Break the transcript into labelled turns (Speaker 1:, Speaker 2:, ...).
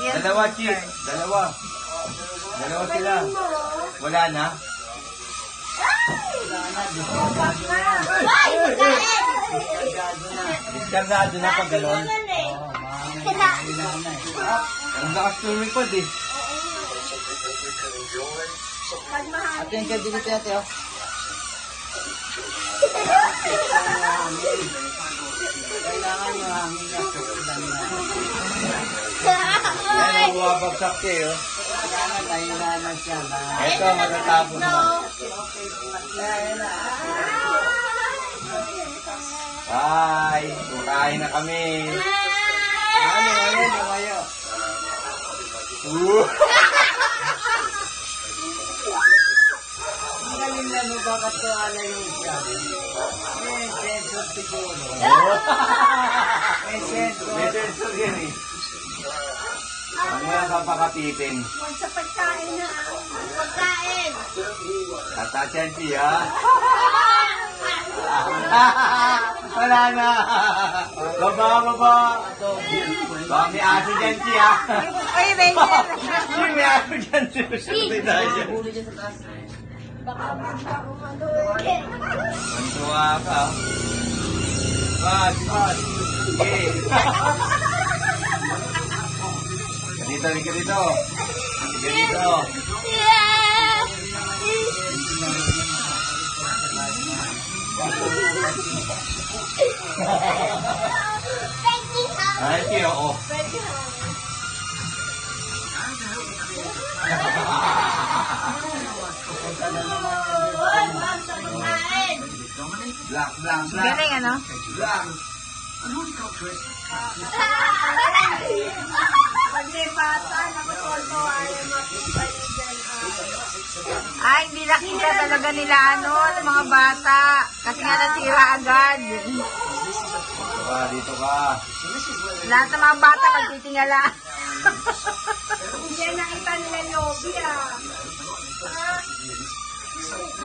Speaker 1: yan.
Speaker 2: Dalawa, Chief. Dalawa. Dalawa sila. Wala na? Diskargado na pag gano'n. Ang lakas lumipad eh.
Speaker 3: Ate yung kaya dito ate oh. Kailangan yung hangin na.
Speaker 2: Yan ang buwabagsak siya oh.
Speaker 3: Kailangan nahilahan na siya na.
Speaker 2: Ito, matatapos na. Bye! Kukain na kami.
Speaker 3: Ano, ayaw. Ang galing na mo, bakit to alayo siya? May sensor siguro. May sensor.
Speaker 2: May sensor yan eh. Ano yan papakapitin?
Speaker 1: Huwag sa pagkain na. Pagkain.
Speaker 2: Tatasyan siya. Wala na. Baba. Baka may aso dyan siya.
Speaker 1: Ay, Ranger.
Speaker 2: May aso dyan siya.
Speaker 1: Baka ano eh.
Speaker 2: Mantuwa ka. Bas. Sige. Dito. Sige dito. Ay, siya, oo. Black.
Speaker 1: Galing ano?
Speaker 2: Black.
Speaker 1: Pag may bata, nakatolpo ayaw makita yun dyan.
Speaker 4: Ay, hindi nakita talaga nila ng mga bata. Kasi nga nasira agad.
Speaker 2: Dito ka.
Speaker 4: Lahat ng mga bata pagtitingala.
Speaker 1: Hindi yan nakita nila lobby ah.